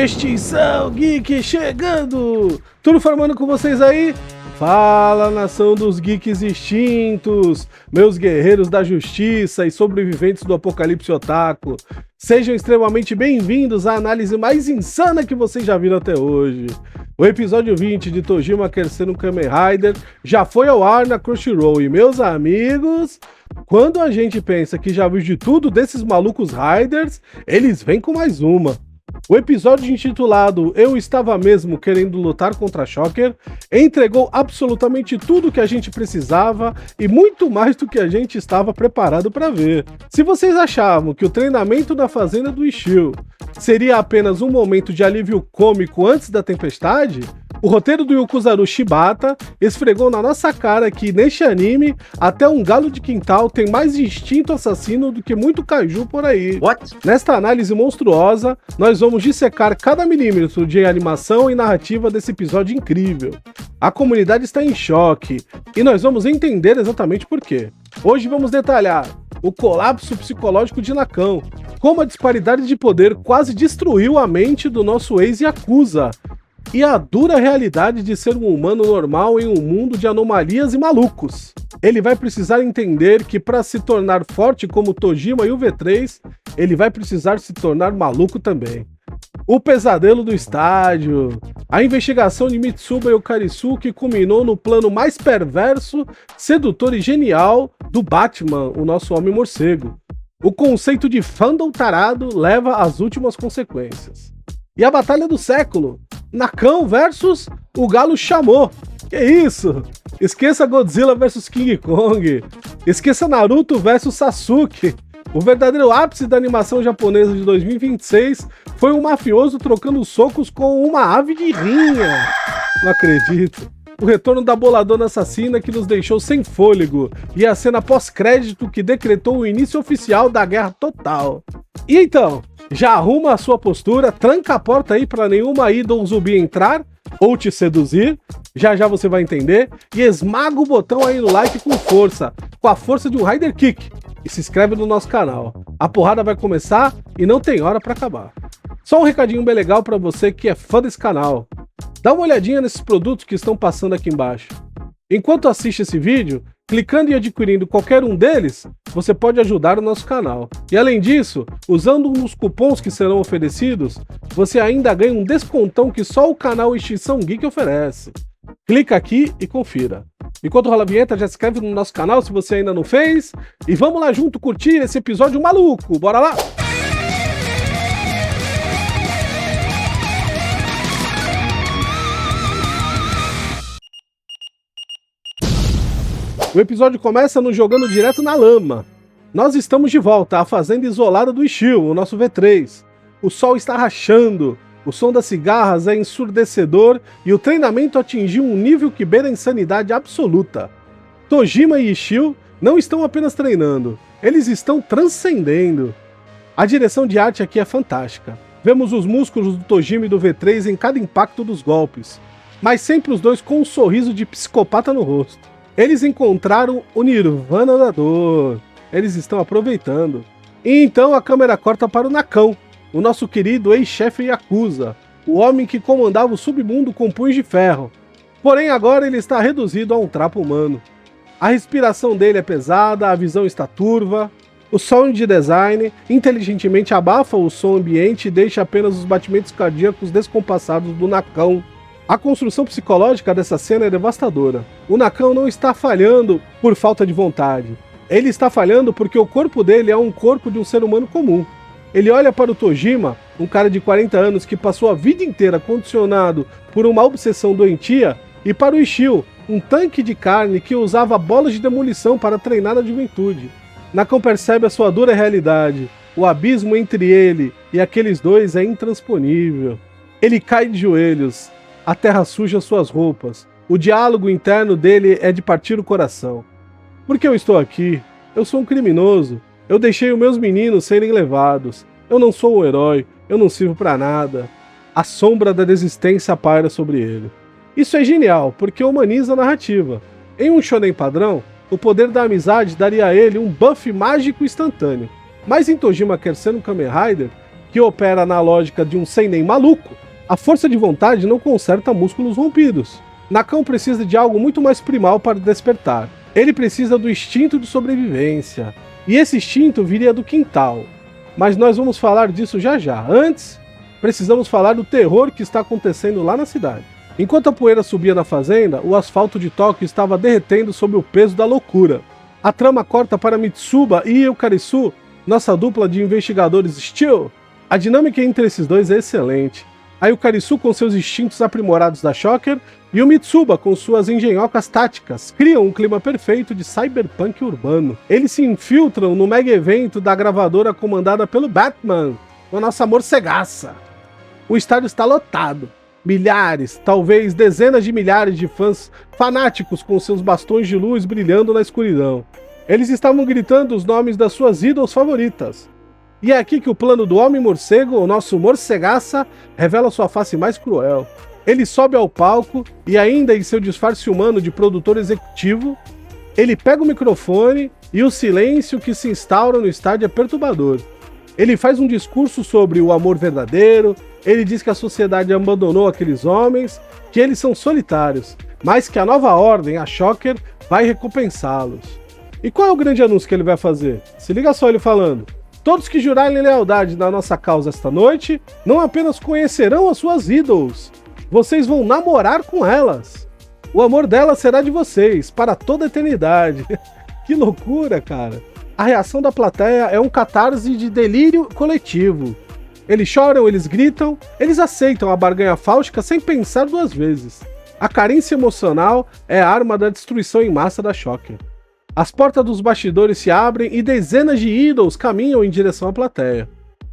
Extinção Geek chegando! Tudo formando com vocês aí? Fala, nação dos geeks extintos, meus guerreiros da justiça e sobreviventes do apocalipse otaku. Sejam extremamente bem-vindos à análise mais insana que vocês já viram até hoje. O episódio 20 de Tojima Kersen no Kamen Rider já foi ao ar na Crunchyroll e, meus amigos, quando a gente pensa que já viu de tudo desses malucos Riders, eles vêm com mais uma. O episódio intitulado Eu Estava Mesmo Querendo Lutar contra Shocker entregou absolutamente tudo que a gente precisava e muito mais do que a gente estava preparado para ver. Se vocês achavam que o treinamento na fazenda do Ishio seria apenas um momento de alívio cômico antes da tempestade, o roteiro do Yukuzaru Shibata esfregou na nossa cara que, neste anime, até um galo de quintal tem mais instinto assassino do que muito kaiju por aí. What? Nesta análise monstruosa, nós vamos dissecar cada milímetro de animação e narrativa desse episódio incrível. A comunidade está em choque, e nós vamos entender exatamente por quê. Hoje vamos detalhar o colapso psicológico de Nakão, como a disparidade de poder quase destruiu a mente do nosso ex-Yakuza, e a dura realidade de ser um humano normal em um mundo de anomalias e malucos. Ele vai precisar entender que para se tornar forte como Tojima e o V3, ele vai precisar se tornar maluco também. O pesadelo do estádio, a investigação de Mitsuba e Okarisu que culminou no plano mais perverso, sedutor e genial do Batman, o nosso Homem-Morcego. O conceito de fandom tarado leva às últimas consequências. E a batalha do século, Nakão versus o Galo Chamou. Que isso? Esqueça Godzilla versus King Kong. Esqueça Naruto versus Sasuke. O verdadeiro ápice da animação japonesa de 2026 foi um mafioso trocando socos com uma ave de rinha. Não acredito. O retorno da boladona assassina que nos deixou sem fôlego e a cena pós-crédito que decretou o início oficial da guerra total. E então, já arruma a sua postura, tranca a porta aí para nenhuma idol zumbi entrar ou te seduzir, já já você vai entender, e esmaga o botão aí no like com força, com a força de um Rider Kick, e se inscreve no nosso canal. A porrada vai começar e não tem hora para acabar. Só um recadinho bem legal para você que é fã desse canal. Dá uma olhadinha nesses produtos que estão passando aqui embaixo. Enquanto assiste esse vídeo, clicando e adquirindo qualquer um deles, você pode ajudar o nosso canal. E além disso, usando um dos cupons que serão oferecidos, você ainda ganha um descontão que só o canal Extinção Geek oferece. Clica aqui e confira. Enquanto rola a vinheta, já se inscreve no nosso canal se você ainda não fez. E vamos lá junto curtir esse episódio maluco. Bora lá! O episódio começa nos jogando direto na lama. Nós estamos de volta à fazenda isolada do Ishio, o nosso V3. O sol está rachando, o som das cigarras é ensurdecedor e o treinamento atingiu um nível que beira a insanidade absoluta. Tojima e Ishio não estão apenas treinando, eles estão transcendendo. A direção de arte aqui é fantástica. Vemos os músculos do Tojima e do V3 em cada impacto dos golpes, mas sempre os dois com um sorriso de psicopata no rosto. Eles encontraram o Nirvana da dor. Eles estão aproveitando. E então a câmera corta para o Nakão, o nosso querido ex-chefe Yakuza, o homem que comandava o submundo com punhos de ferro. Porém agora ele está reduzido a um trapo humano. A respiração dele é pesada, a visão está turva. O sound design inteligentemente abafa o som ambiente e deixa apenas os batimentos cardíacos descompassados do Nakão. A construção psicológica dessa cena é devastadora. O Nakão não está falhando por falta de vontade. Ele está falhando porque o corpo dele é um corpo de um ser humano comum. Ele olha para o Tojima, um cara de 40 anos que passou a vida inteira condicionado por uma obsessão doentia, e para o Ishio, um tanque de carne que usava bolas de demolição para treinar na juventude. Nakão percebe a sua dura realidade. O abismo entre ele e aqueles dois é intransponível. Ele cai de joelhos. A terra suja suas roupas. O diálogo interno dele é de partir o coração. Por que eu estou aqui? Eu sou um criminoso. Eu deixei os meus meninos serem levados. Eu não sou um herói. Eu não sirvo para nada. A sombra da desistência paira sobre ele. Isso é genial, porque humaniza a narrativa. Em um shonen padrão, o poder da amizade daria a ele um buff mágico instantâneo. Mas em Tojima Kersen no Kamen Rider, que que opera na lógica de um seinen maluco, a força de vontade não conserta músculos rompidos. Nakão precisa de algo muito mais primal para despertar. Ele precisa do instinto de sobrevivência. E esse instinto viria do quintal. Mas nós vamos falar disso já já. Antes, precisamos falar do terror que está acontecendo lá na cidade. Enquanto a poeira subia na fazenda, o asfalto de Tóquio estava derretendo sob o peso da loucura. A trama corta para Mitsuba e Yukarisu, nossa dupla de investigadores Steel. A dinâmica entre esses dois é excelente. A Yukarisu com seus instintos aprimorados da Shocker e o Mitsuba com suas engenhocas táticas criam um clima perfeito de cyberpunk urbano. Eles se infiltram no mega evento da gravadora comandada pelo Batman, com a nossa morcegaça. O estádio está lotado. Milhares, talvez dezenas de milhares de fãs fanáticos com seus bastões de luz brilhando na escuridão. Eles estavam gritando os nomes das suas idols favoritas. E é aqui que o plano do Homem-Morcego, o nosso morcegaça, revela sua face mais cruel. Ele sobe ao palco e, ainda em seu disfarce humano de produtor executivo, ele pega o microfone e o silêncio que se instaura no estádio é perturbador. Ele faz um discurso sobre o amor verdadeiro, ele diz que a sociedade abandonou aqueles homens, que eles são solitários, mas que a nova ordem, a Shocker, vai recompensá-los. E qual é o grande anúncio que ele vai fazer? Se liga só ele falando. Todos que jurarem lealdade na nossa causa esta noite, não apenas conhecerão as suas idols, vocês vão namorar com elas. O amor delas será de vocês, para toda a eternidade. Que loucura, cara. A reação da plateia é um catarse de delírio coletivo. Eles choram, eles gritam, eles aceitam a barganha fáustica sem pensar duas vezes. A carência emocional é a arma da destruição em massa da Shocker. As portas dos bastidores se abrem e dezenas de idols caminham em direção à plateia.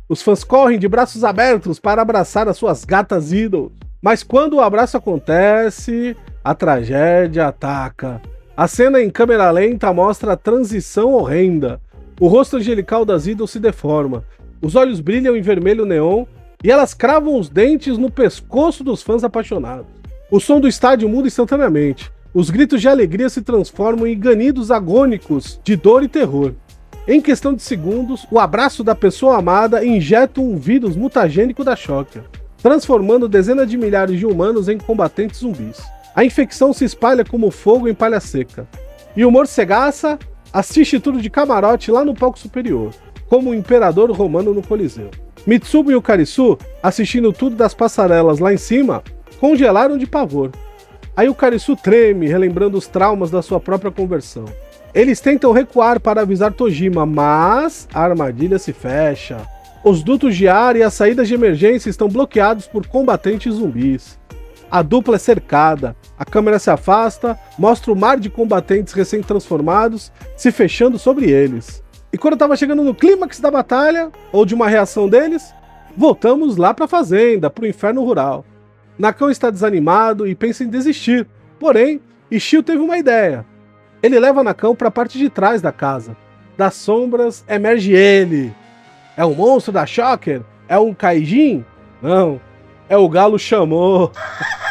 Os fãs correm de braços abertos para abraçar as suas gatas idols. Mas quando o abraço acontece, a tragédia ataca. A cena em câmera lenta mostra a transição horrenda. O rosto angelical das idols se deforma. Os olhos brilham em vermelho neon e elas cravam os dentes no pescoço dos fãs apaixonados. O som do estádio muda instantaneamente. Os gritos de alegria se transformam em ganidos agônicos de dor e terror. Em questão de segundos, o abraço da pessoa amada injeta um vírus mutagênico da Shocker, transformando dezenas de milhares de humanos em combatentes zumbis. A infecção se espalha como fogo em palha seca. E o morcegaça assiste tudo de camarote lá no palco superior, como o imperador romano no Coliseu. Mitsuba e Yukarisu, assistindo tudo das passarelas lá em cima, congelaram de pavor. Aí o Yukarisu treme, relembrando os traumas da sua própria conversão. Eles tentam recuar para avisar Tojima, mas a armadilha se fecha. Os dutos de ar e as saídas de emergência estão bloqueados por combatentes zumbis. A dupla é cercada, a câmera se afasta, mostra o mar de combatentes recém-transformados se fechando sobre eles. E quando estava chegando no clímax da batalha, ou de uma reação deles, voltamos lá para a fazenda, para o inferno rural. Nakão está desanimado e pensa em desistir, porém, Ishio teve uma ideia. Ele leva Nakão para a parte de trás da casa. Das sombras emerge ele. É um monstro da Shocker? É um Kaijin? Não, é o Galo Chamou.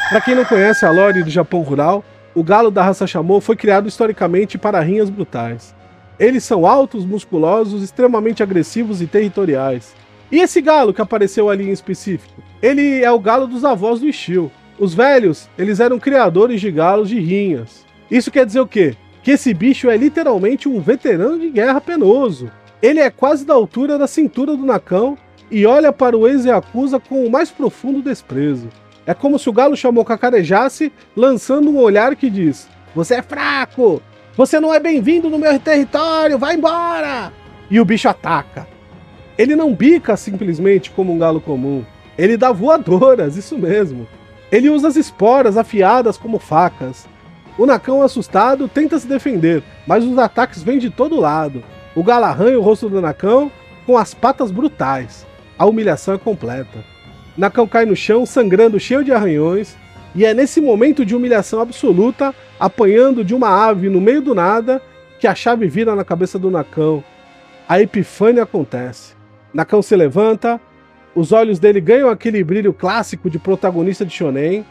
Para quem não conhece a lore do Japão rural, o galo da raça Chamou foi criado historicamente para rinhas brutais. Eles são altos, musculosos, extremamente agressivos e territoriais. E esse galo que apareceu ali em específico? Ele é o galo dos avós do Ishio. Os velhos, eles eram criadores de galos de rinhas. Isso quer dizer o quê? Que esse bicho é literalmente um veterano de guerra penoso. Ele é quase da altura da cintura do Nakão e olha para o ex-yakuza com o mais profundo desprezo. É como se o galo Chamou cacarejasse, lançando um olhar que diz: "Você é fraco! Você não é bem-vindo no meu território! Vai embora!" E o bicho ataca. Ele não bica simplesmente como um galo comum. Ele dá voadoras, isso mesmo. Ele usa as esporas afiadas como facas. O Nakão, assustado, tenta se defender, mas os ataques vêm de todo lado. O galo arranha o rosto do Nakão com as patas brutais. A humilhação é completa. Nakão cai no chão, sangrando, cheio de arranhões, e é nesse momento de humilhação absoluta, apanhando de uma ave no meio do nada, que a chave vira na cabeça do Nakão. A epifânia acontece. Nakão se levanta, os olhos dele ganham aquele brilho clássico de protagonista de shonen,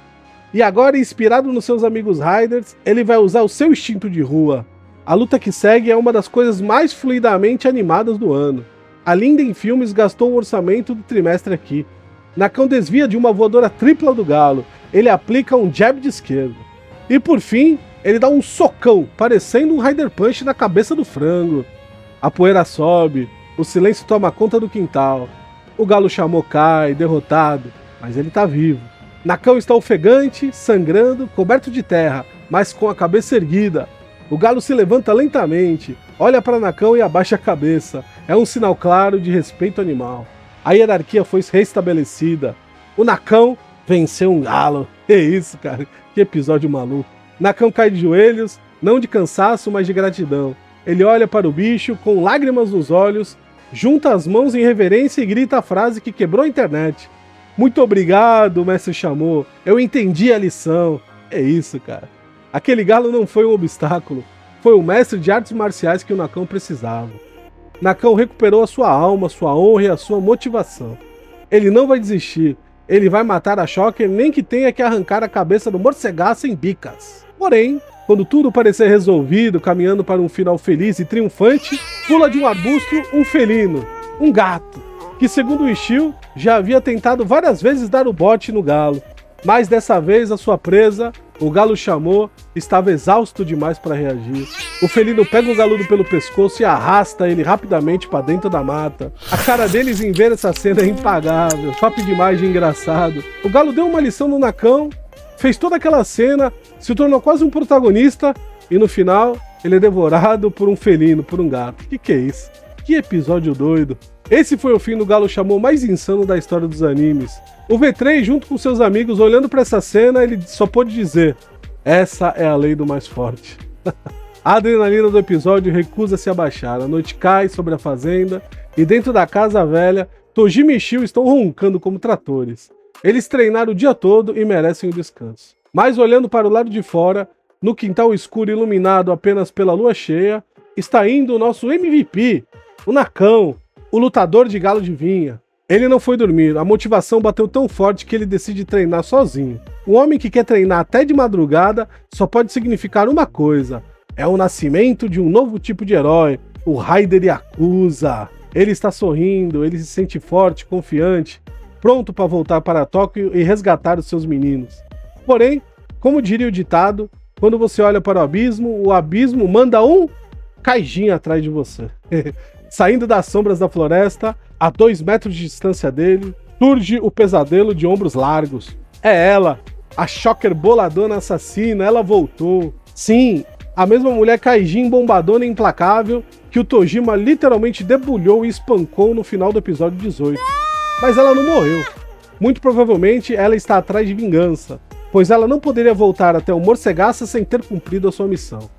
e agora, inspirado nos seus amigos Riders, ele vai usar o seu instinto de rua. A luta que segue é uma das coisas mais fluidamente animadas do ano. A Linden Filmes gastou o orçamento do trimestre aqui. Nakão desvia de uma voadora tripla do Galo. Ele aplica um jab de esquerda. E por fim, ele dá um socão, parecendo um Rider Punch na cabeça do frango. A poeira sobe, o silêncio toma conta do quintal. O Galo Chamou cai, derrotado, mas ele tá vivo. Nakão está ofegante, sangrando, coberto de terra, mas com a cabeça erguida. O Galo se levanta lentamente, olha para Nakão e abaixa a cabeça. É um sinal claro de respeito animal. A hierarquia foi restabelecida. O Nakão venceu um galo. É isso, cara. Que episódio maluco. Nakão cai de joelhos, não de cansaço, mas de gratidão. Ele olha para o bicho com lágrimas nos olhos, junta as mãos em reverência e grita a frase que quebrou a internet. Muito obrigado, mestre Chamou. Eu entendi a lição. É isso, cara. Aquele galo não foi um obstáculo. Foi o mestre de artes marciais que o Nakão precisava. Nakão recuperou a sua alma, sua honra e a sua motivação. Ele não vai desistir. Ele vai matar a Shocker, nem que tenha que arrancar a cabeça do morcegaço em bicas. Porém, quando tudo parecer resolvido, caminhando para um final feliz e triunfante, pula de um arbusto um felino, um gato, que segundo o Ishio, já havia tentado várias vezes dar o bote no galo. Mas dessa vez a sua presa, o Galo Chamou, estava exausto demais para reagir. O felino pega o galudo pelo pescoço e arrasta ele rapidamente para dentro da mata. A cara deles em ver essa cena é impagável, top demais de engraçado. O Galo deu uma lição no Nakão, fez toda aquela cena, se tornou quase um protagonista e no final ele é devorado por um felino, por um gato. Que é isso? Que episódio doido. Esse foi o fim do Galo Chamou mais insano da história dos animes. O V3, junto com seus amigos, olhando para essa cena, ele só pôde dizer: essa é a lei do mais forte. A adrenalina do episódio recusa se abaixar. A noite cai sobre a fazenda e dentro da casa velha, Tojima e Shio estão roncando como tratores. Eles treinaram o dia todo e merecem um descanso. Mas olhando para o lado de fora, no quintal escuro iluminado apenas pela lua cheia, está indo o nosso MVP, o Nakão, o lutador de galo de vinha. Ele não foi dormir, a motivação bateu tão forte que ele decide treinar sozinho. O homem que quer treinar até de madrugada só pode significar uma coisa: é o nascimento de um novo tipo de herói, o Raider Yakuza. Ele está sorrindo, ele se sente forte, confiante, pronto para voltar para Tóquio e resgatar os seus meninos. Porém, como diria o ditado, quando você olha para o abismo manda um caijinho atrás de você. Saindo das sombras da floresta, a 2 metros de distância dele, surge o pesadelo de ombros largos. É ela, a Shocker boladona assassina, ela voltou. Sim, a mesma mulher Kaijin bombadona e implacável que o Tojima literalmente debulhou e espancou no final do episódio 18. Mas ela não morreu. Muito provavelmente ela está atrás de vingança, pois ela não poderia voltar até o Morcegaça sem ter cumprido a sua missão.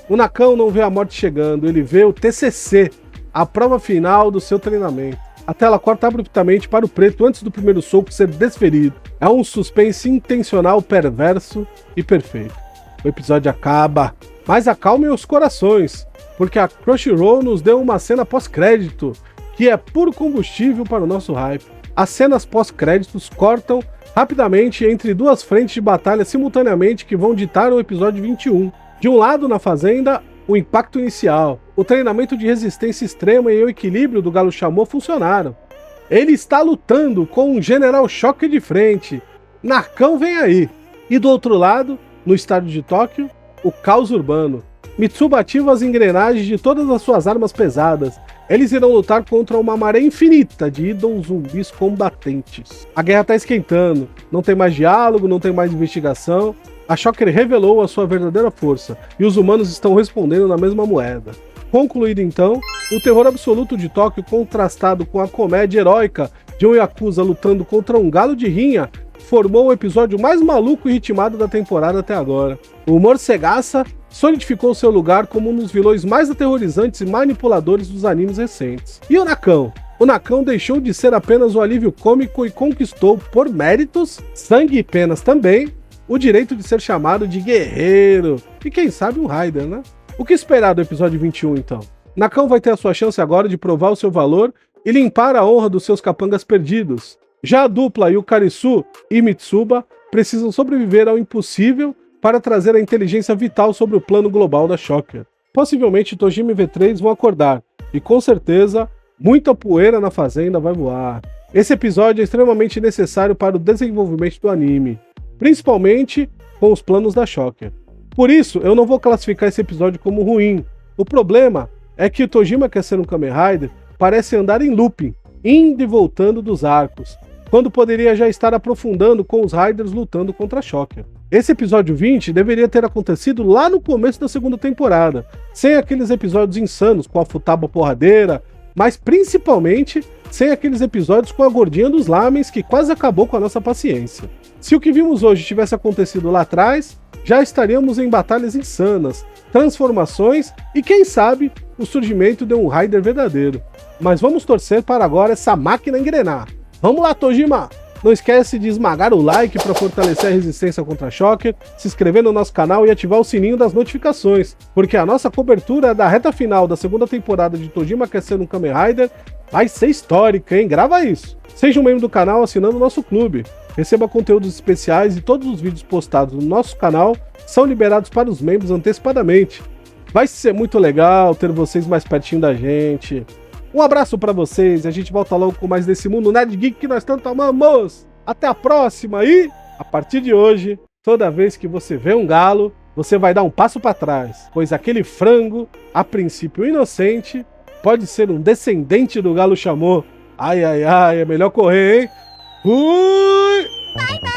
O Nakão não vê a morte chegando, ele vê o TCC, a prova final do seu treinamento. A tela corta abruptamente para o preto antes do primeiro soco ser desferido. É um suspense intencional, perverso e perfeito. O episódio acaba, mas acalmem os corações, porque a Crunchyroll nos deu uma cena pós-crédito, que é puro combustível para o nosso hype. As cenas pós-créditos cortam rapidamente entre 2 frentes de batalha simultaneamente que vão ditar o episódio 21. De um lado, na fazenda, o impacto inicial, o treinamento de resistência extrema e o equilíbrio do Galo Chamou funcionaram. Ele está lutando com um General Shocker de frente. Nakão vem aí. E do outro lado, no estádio de Tóquio, o caos urbano. Mitsuba ativa as engrenagens de todas as suas armas pesadas. Eles irão lutar contra uma maré infinita de ídolos zumbis combatentes. A guerra está esquentando. Não tem mais diálogo, não tem mais investigação. A Shocker revelou a sua verdadeira força, e os humanos estão respondendo na mesma moeda. Concluído então, o terror absoluto de Tóquio contrastado com a comédia heróica de um Yakuza lutando contra um galo de rinha, formou o episódio mais maluco e ritmado da temporada até agora. O Morcegaça solidificou seu lugar como um dos vilões mais aterrorizantes e manipuladores dos animes recentes. E o Nakão? O Nakão deixou de ser apenas o alívio cômico e conquistou, por méritos, sangue e penas também, o direito de ser chamado de guerreiro, e quem sabe um Raider, né? O que esperar do episódio 21, então? Nakão vai ter a sua chance agora de provar o seu valor e limpar a honra dos seus capangas perdidos. Já a dupla Yukarisu e Mitsuba precisam sobreviver ao impossível para trazer a inteligência vital sobre o plano global da Shocker. Possivelmente Tojima e V3 vão acordar, e com certeza Muita poeira na fazenda vai voar. Esse episódio é extremamente necessário para o desenvolvimento do anime, principalmente com os planos da Shocker. Por isso, eu não vou classificar esse episódio como ruim. O problema é que o Tojima quer ser um Kamen Rider parece andar em looping, indo e voltando dos arcos, quando poderia já estar aprofundando com os Riders lutando contra a Shocker. Esse episódio 20 deveria ter acontecido lá no começo da segunda temporada, sem aqueles episódios insanos com a Futaba porradeira, mas principalmente sem aqueles episódios com a gordinha dos lamens que quase acabou com a nossa paciência. Se o que vimos hoje tivesse acontecido lá atrás, já estaríamos em batalhas insanas, transformações e quem sabe o surgimento de um Rider verdadeiro. Mas vamos torcer para agora essa máquina engrenar. Vamos lá, Tojima! Não esquece de esmagar o like para fortalecer a resistência contra a Shocker, se inscrever no nosso canal e ativar o sininho das notificações, porque a nossa cobertura da reta final da segunda temporada de Tojima Quer Ser um Kamen Rider vai ser histórica, hein? Grava isso! Seja um membro do canal assinando o nosso clube. Receba conteúdos especiais e todos os vídeos postados no nosso canal são liberados para os membros antecipadamente. Vai ser muito legal ter vocês mais pertinho da gente. Um abraço pra vocês e a gente volta logo com mais desse mundo Nerd Geek que nós tanto amamos. Até a próxima e, a partir de hoje, toda vez que você vê um galo, você vai dar um passo pra trás, pois aquele frango, a princípio inocente, pode ser um descendente do galo chamou. Ai, ai, ai, é melhor correr, hein? Fui!